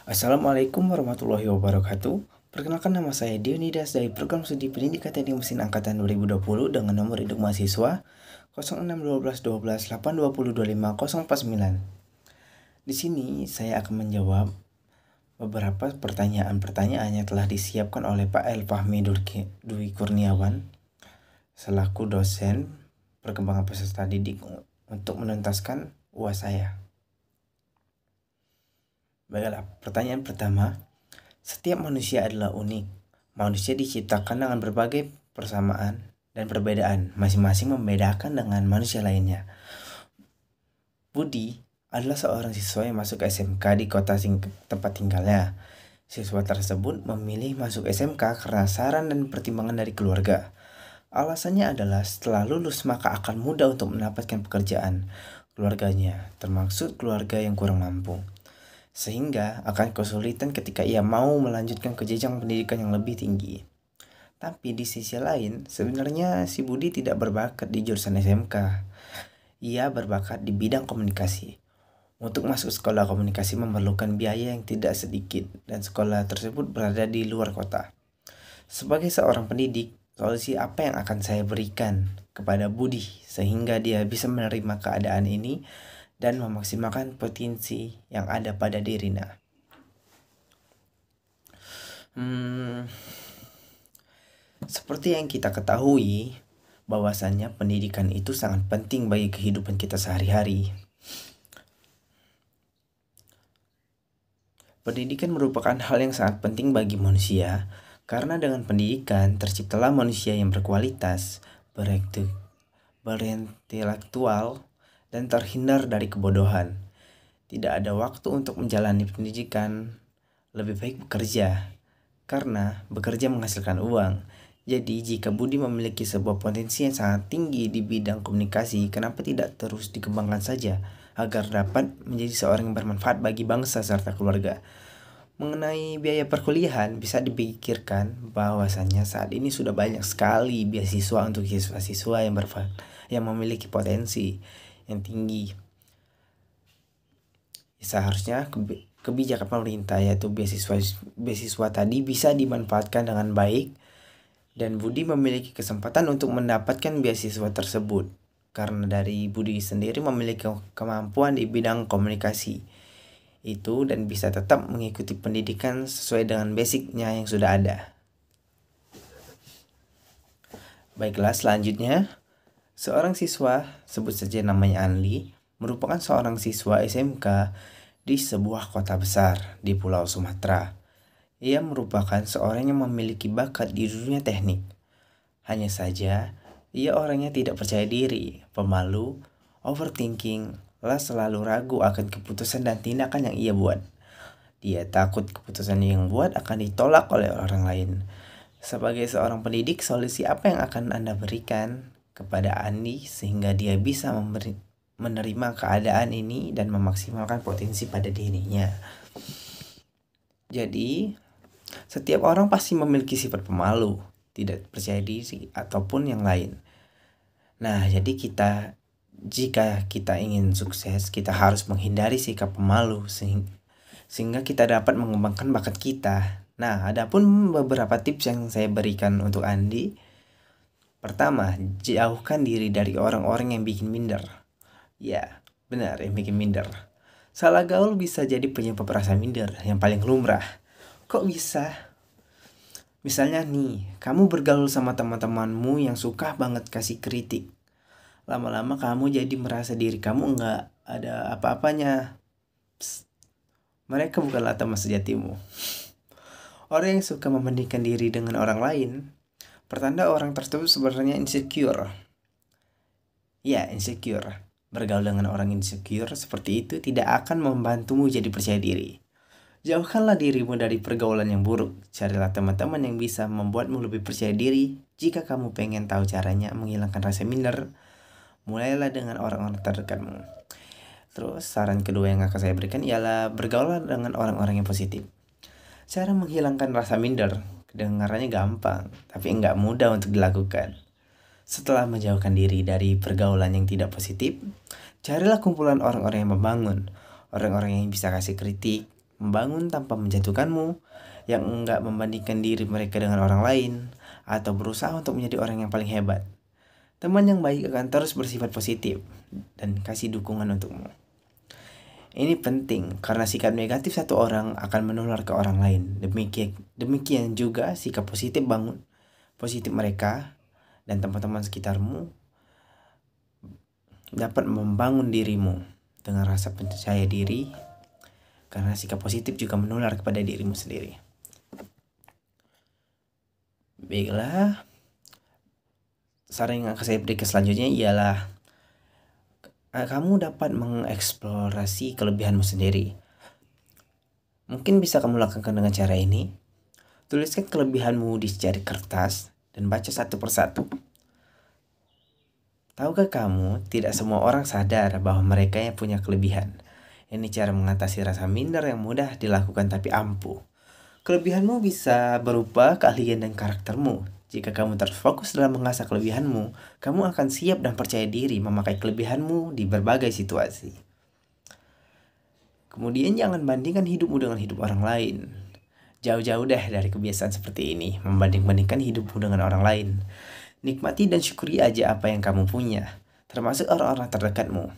Assalamualaikum warahmatullahi wabarakatuh. Perkenalkan, nama saya Dionidas dari Program Studi Pendidikan Teknik Mesin Angkatan 2020 dengan nomor induk mahasiswa 06121282025049. Di sini saya akan menjawab beberapa pertanyaan-pertanyaan yang telah disiapkan oleh Pak Elfahmi Dwi Kurniawan selaku dosen perkembangan peserta didik untuk menuntaskan UAS saya. Baiklah, pertanyaan pertama. Setiap manusia adalah unik. Manusia diciptakan dengan berbagai persamaan dan perbedaan, masing-masing membedakan dengan manusia lainnya. Budi adalah seorang siswa yang masuk SMK di kota tempat tinggalnya. Siswa tersebut memilih masuk SMK karena saran dan pertimbangan dari keluarga. Alasannya adalah setelah lulus maka akan mudah untuk mendapatkan pekerjaan keluarganya, termasuk keluarga yang kurang mampu, sehingga akan kesulitan ketika ia mau melanjutkan ke jenjang pendidikan yang lebih tinggi. Tapi di sisi lain, sebenarnya si Budi tidak berbakat di jurusan SMK. Ia berbakat di bidang komunikasi. Untuk masuk sekolah komunikasi memerlukan biaya yang tidak sedikit, dan sekolah tersebut berada di luar kota. Sebagai seorang pendidik, solusi apa yang akan saya berikan kepada Budi sehingga dia bisa menerima keadaan ini dan memaksimalkan potensi yang ada pada dirinya? Seperti yang kita ketahui, bahwasannya pendidikan itu sangat penting bagi kehidupan kita sehari-hari. Pendidikan merupakan hal yang sangat penting bagi manusia, karena dengan pendidikan terciptalah manusia yang berkualitas, berintelektual, dan terhindar dari kebodohan. Tidak ada waktu untuk menjalani pendidikan, lebih baik bekerja, karena bekerja menghasilkan uang. Jadi jika Budi memiliki sebuah potensi yang sangat tinggi di bidang komunikasi, kenapa tidak terus dikembangkan saja agar dapat menjadi seorang yang bermanfaat bagi bangsa serta keluarga? Mengenai biaya perkuliahan, bisa dipikirkan bahwasannya saat ini sudah banyak sekali beasiswa untuk siswa-siswa yang memiliki potensi yang tinggi. Seharusnya kebijakan pemerintah yaitu beasiswa tadi bisa dimanfaatkan dengan baik, dan Budi memiliki kesempatan untuk mendapatkan beasiswa tersebut karena dari Budi sendiri memiliki kemampuan di bidang komunikasi itu dan bisa tetap mengikuti pendidikan sesuai dengan basicnya yang sudah ada. Baiklah, selanjutnya seorang siswa, sebut saja namanya Anli, merupakan seorang siswa SMK di sebuah kota besar di Pulau Sumatera. Ia merupakan seorang yang memiliki bakat di dunia teknik. Hanya saja, ia orangnya tidak percaya diri, pemalu, overthinking, selalu ragu akan keputusan dan tindakan yang ia buat. Dia takut keputusan yang buat akan ditolak oleh orang lain. Sebagai seorang pendidik, solusi apa yang akan Anda berikan kepada Andi sehingga dia bisa menerima keadaan ini dan memaksimalkan potensi pada dirinya? Jadi, setiap orang pasti memiliki sifat pemalu, tidak percaya diri, ataupun yang lain. Nah, jadi jika kita ingin sukses, kita harus menghindari sikap pemalu sehingga kita dapat mengembangkan bakat kita. Nah, adapun beberapa tips yang saya berikan untuk Andi. Pertama, jauhkan diri dari orang-orang yang bikin minder. Ya, benar, yang bikin minder. Salah gaul bisa jadi penyebab rasa minder yang paling lumrah. Kok bisa? Misalnya nih, kamu bergaul sama teman-temanmu yang suka banget kasih kritik. Lama-lama kamu jadi merasa diri kamu nggak ada apa-apanya. Mereka bukanlah teman sejatimu. Orang yang suka membandingkan diri dengan orang lain, pertanda orang tersebut sebenarnya insecure. Ya, insecure. Bergaul dengan orang insecure seperti itu tidak akan membantumu jadi percaya diri. Jauhkanlah dirimu dari pergaulan yang buruk. Carilah teman-teman yang bisa membuatmu lebih percaya diri. Jika kamu pengen tahu caranya menghilangkan rasa minder, mulailah dengan orang-orang terdekatmu. Terus saran kedua yang akan saya berikan ialah bergaullah dengan orang-orang yang positif. Cara menghilangkan rasa minder kedengarannya gampang, tapi enggak mudah untuk dilakukan. Setelah menjauhkan diri dari pergaulan yang tidak positif, carilah kumpulan orang-orang yang membangun, orang-orang yang bisa kasih kritik, membangun tanpa menjatuhkanmu, yang enggak membandingkan diri mereka dengan orang lain, atau berusaha untuk menjadi orang yang paling hebat. Teman yang baik akan terus bersifat positif dan kasih dukungan untukmu. Ini penting karena sikap negatif satu orang akan menular ke orang lain. Demikian juga sikap positif mereka dan teman-teman sekitarmu dapat membangun dirimu dengan rasa percaya diri, karena sikap positif juga menular kepada dirimu sendiri. Baiklah, saran yang akan saya berikan selanjutnya ialah kamu dapat mengeksplorasi kelebihanmu sendiri. Mungkin bisa kamu lakukan dengan cara ini. Tuliskan kelebihanmu di secari kertas dan baca satu persatu. Tahukah kamu, tidak semua orang sadar bahwa mereka yang punya kelebihan. Ini cara mengatasi rasa minder yang mudah dilakukan tapi ampuh. Kelebihanmu bisa berupa keahlian dan karaktermu. Jika kamu terus fokus dalam mengasah kelebihanmu, kamu akan siap dan percaya diri memakai kelebihanmu di berbagai situasi. Kemudian jangan bandingkan hidupmu dengan hidup orang lain. Jauh-jauh deh dari kebiasaan seperti ini, membanding-bandingkan hidupmu dengan orang lain. Nikmati dan syukuri aja apa yang kamu punya, termasuk orang-orang terdekatmu.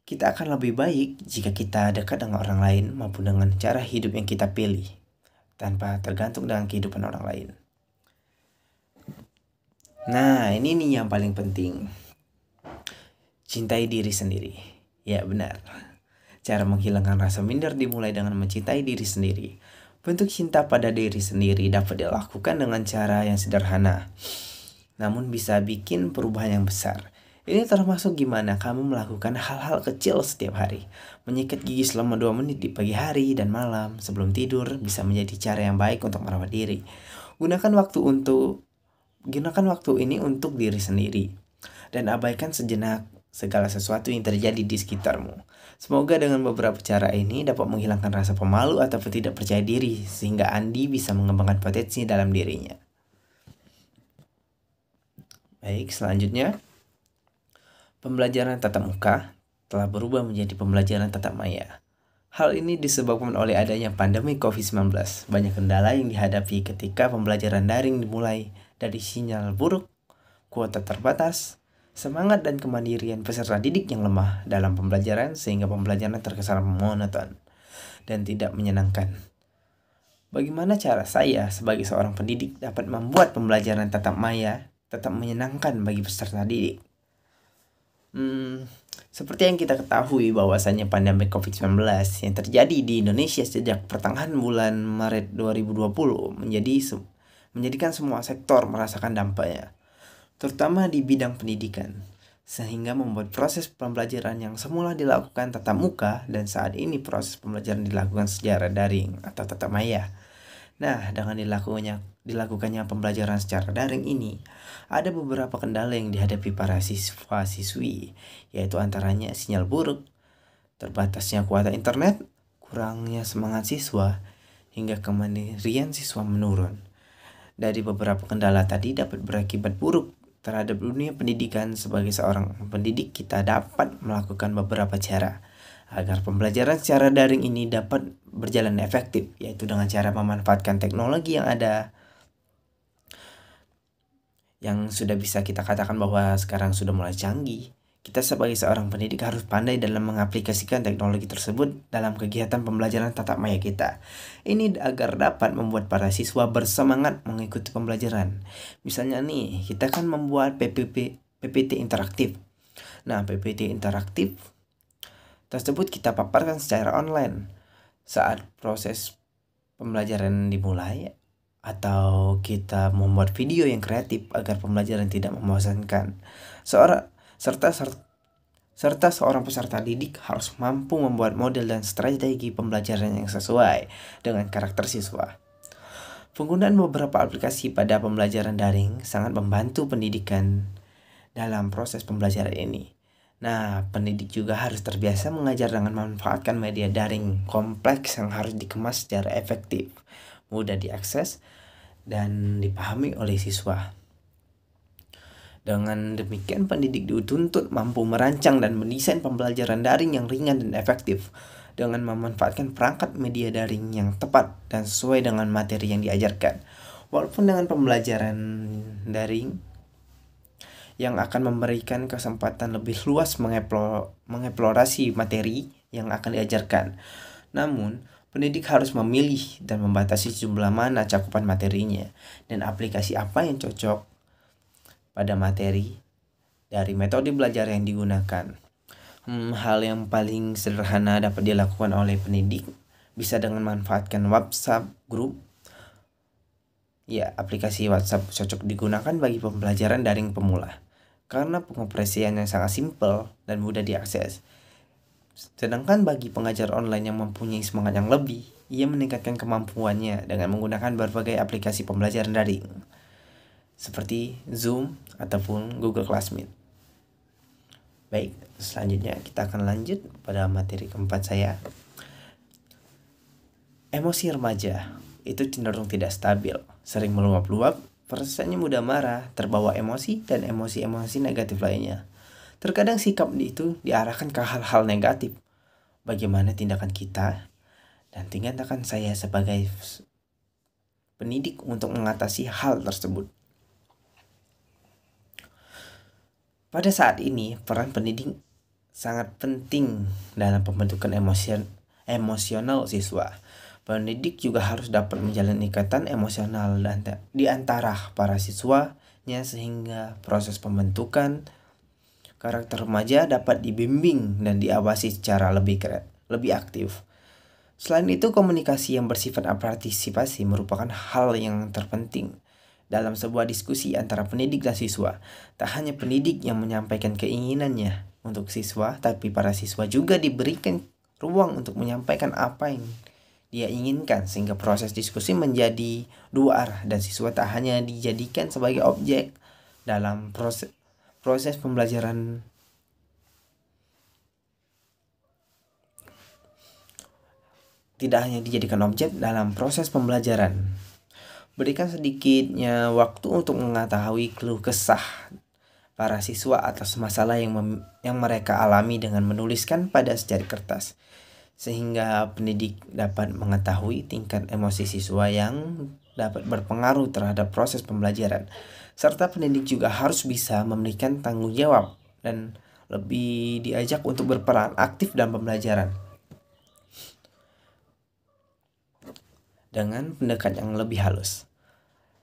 Kita akan lebih baik jika kita dekat dengan orang lain maupun dengan cara hidup yang kita pilih, tanpa tergantung dengan kehidupan orang lain. Nah, ini nih yang paling penting. Cintai diri sendiri. Ya, benar. Cara menghilangkan rasa minder dimulai dengan mencintai diri sendiri. Bentuk cinta pada diri sendiri dapat dilakukan dengan cara yang sederhana, namun bisa bikin perubahan yang besar. Ini termasuk gimana kamu melakukan hal-hal kecil setiap hari. Menyikat gigi selama 2 menit di pagi hari dan malam sebelum tidur bisa menjadi cara yang baik untuk merawat diri. Gunakan waktu ini untuk diri sendiri dan abaikan sejenak segala sesuatu yang terjadi di sekitarmu. Semoga dengan beberapa cara ini dapat menghilangkan rasa pemalu ataupun tidak percaya diri sehingga Andi bisa mengembangkan potensi dalam dirinya. Baik, selanjutnya pembelajaran tatap muka telah berubah menjadi pembelajaran tatap maya. Hal ini disebabkan oleh adanya pandemi COVID-19. Banyak kendala yang dihadapi ketika pembelajaran daring dimulai, dari sinyal buruk, kuota terbatas, semangat dan kemandirian peserta didik yang lemah dalam pembelajaran sehingga pembelajaran terkesan monoton dan tidak menyenangkan. Bagaimana cara saya sebagai seorang pendidik dapat membuat pembelajaran tatap maya tetap menyenangkan bagi peserta didik? Seperti yang kita ketahui bahwasannya pandemi COVID-19 yang terjadi di Indonesia sejak pertengahan bulan Maret 2020 menjadikan semua sektor merasakan dampaknya, terutama di bidang pendidikan, sehingga membuat proses pembelajaran yang semula dilakukan tatap muka dan saat ini proses pembelajaran dilakukan secara daring atau tatap maya. Nah, dengan dilakukannya pembelajaran secara daring ini, ada beberapa kendala yang dihadapi para siswa-siswi, yaitu antaranya sinyal buruk, terbatasnya kuota internet, kurangnya semangat siswa, hingga kemandirian siswa menurun. Dari beberapa kendala tadi dapat berakibat buruk terhadap dunia pendidikan. Sebagai seorang pendidik, kita dapat melakukan beberapa cara agar pembelajaran secara daring ini dapat berjalan efektif, yaitu dengan cara memanfaatkan teknologi yang ada, yang sudah bisa kita katakan bahwa sekarang sudah mulai canggih. Kita sebagai seorang pendidik harus pandai dalam mengaplikasikan teknologi tersebut dalam kegiatan pembelajaran tatap maya kita. Ini agar dapat membuat para siswa bersemangat mengikuti pembelajaran. Misalnya nih, kita kan membuat PPT interaktif. Nah, PPT interaktif tersebut kita paparkan secara online saat proses pembelajaran dimulai, atau kita membuat video yang kreatif agar pembelajaran tidak membosankan. Serta seorang peserta didik harus mampu membuat model dan strategi pembelajaran yang sesuai dengan karakter siswa. Penggunaan beberapa aplikasi pada pembelajaran daring sangat membantu pendidikan dalam proses pembelajaran ini. Nah, pendidik juga harus terbiasa mengajar dengan memanfaatkan media daring kompleks yang harus dikemas secara efektif, mudah diakses, dan dipahami oleh siswa. Dengan demikian, pendidik dituntut mampu merancang dan mendesain pembelajaran daring yang ringan dan efektif dengan memanfaatkan perangkat media daring yang tepat dan sesuai dengan materi yang diajarkan. Walaupun dengan pembelajaran daring yang akan memberikan kesempatan lebih luas mengeksplorasi materi yang akan diajarkan. Namun, pendidik harus memilih dan membatasi jumlah mana cakupan materinya dan aplikasi apa yang cocok pada materi dari metode belajar yang digunakan. Hal yang paling sederhana dapat dilakukan oleh pendidik bisa dengan memanfaatkan WhatsApp Group. Ya, aplikasi WhatsApp cocok digunakan bagi pembelajaran daring pemula karena pengoperasiannya sangat simpel dan mudah diakses. Sedangkan bagi pengajar online yang mempunyai semangat yang lebih, ia meningkatkan kemampuannya dengan menggunakan berbagai aplikasi pembelajaran daring seperti Zoom ataupun Google Classroom. Baik, selanjutnya kita akan lanjut pada materi keempat saya. Emosi remaja itu cenderung tidak stabil, sering meluap-luap, prosesnya mudah marah, terbawa emosi, dan emosi-emosi negatif lainnya. Terkadang sikap itu diarahkan ke hal-hal negatif. Bagaimana tindakan kita dan tindakan saya sebagai pendidik untuk mengatasi hal tersebut. Pada saat ini, peran pendidik sangat penting dalam pembentukan emosional siswa. Pendidik juga harus dapat menjalin ikatan emosional di antara para siswanya sehingga proses pembentukan karakter remaja dapat dibimbing dan diawasi secara lebih aktif. Selain itu, komunikasi yang bersifat partisipasi merupakan hal yang terpenting dalam sebuah diskusi antara pendidik dan siswa. Tak hanya pendidik yang menyampaikan keinginannya untuk siswa, tapi para siswa juga diberikan ruang untuk menyampaikan apa yang dia inginkan, sehingga proses diskusi menjadi dua arah dan siswa tak hanya dijadikan sebagai objek dalam proses pembelajaran. Tidak hanya dijadikan objek dalam proses pembelajaran. Berikan sedikitnya waktu untuk mengetahui keluh kesah para siswa atas masalah yang mereka alami dengan menuliskan pada secari kertas, sehingga pendidik dapat mengetahui tingkat emosi siswa yang dapat berpengaruh terhadap proses pembelajaran. Serta pendidik juga harus bisa memberikan tanggung jawab dan lebih diajak untuk berperan aktif dalam pembelajaran. Dengan pendekatan yang lebih halus.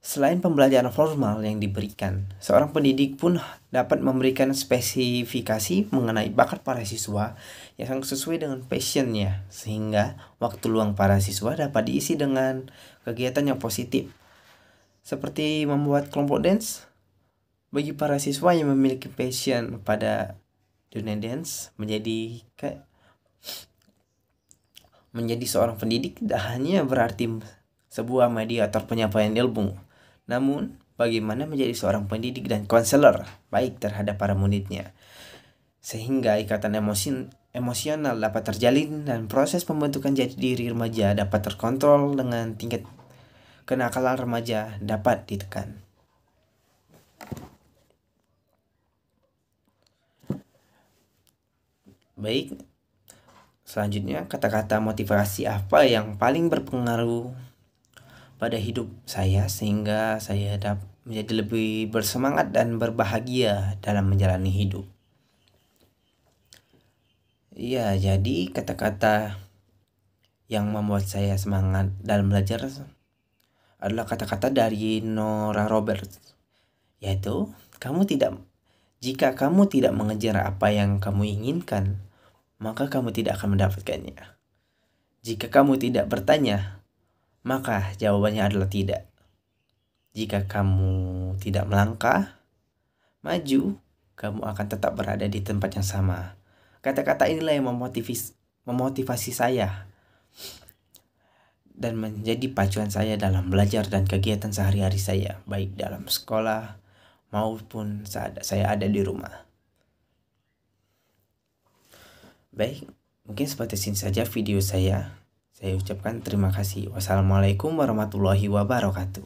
Selain pembelajaran formal yang diberikan, seorang pendidik pun dapat memberikan spesifikasi mengenai bakat para siswa yang sesuai dengan passionnya, sehingga waktu luang para siswa dapat diisi dengan kegiatan yang positif, seperti membuat kelompok dance. Bagi para siswa yang memiliki passion pada dunia dance, menjadi seorang pendidik tidak hanya berarti sebuah mediator penyampaian ilmu, namun bagaimana menjadi seorang pendidik dan konselor baik terhadap para muridnya, sehingga ikatan emosional dapat terjalin dan proses pembentukan jati diri remaja dapat terkontrol dengan tingkat kenakalan remaja dapat ditekan. Baik, selanjutnya kata-kata motivasi apa yang paling berpengaruh pada hidup saya sehingga saya dapat menjadi lebih bersemangat dan berbahagia dalam menjalani hidup. Iya, jadi kata-kata yang membuat saya semangat dalam belajar adalah kata-kata dari Nora Roberts, yaitu jika kamu tidak mengejar apa yang kamu inginkan, maka kamu tidak akan mendapatkannya. Jika kamu tidak bertanya, maka jawabannya adalah tidak. Jika kamu tidak melangkah maju, kamu akan tetap berada di tempat yang sama. Kata-kata inilah yang memotivasi saya dan menjadi pacuan saya dalam belajar dan kegiatan sehari-hari saya, baik dalam sekolah maupun saat saya ada di rumah. Baik, mungkin seperti ini saja video saya. Saya ucapkan terima kasih. Wassalamualaikum warahmatullahi wabarakatuh.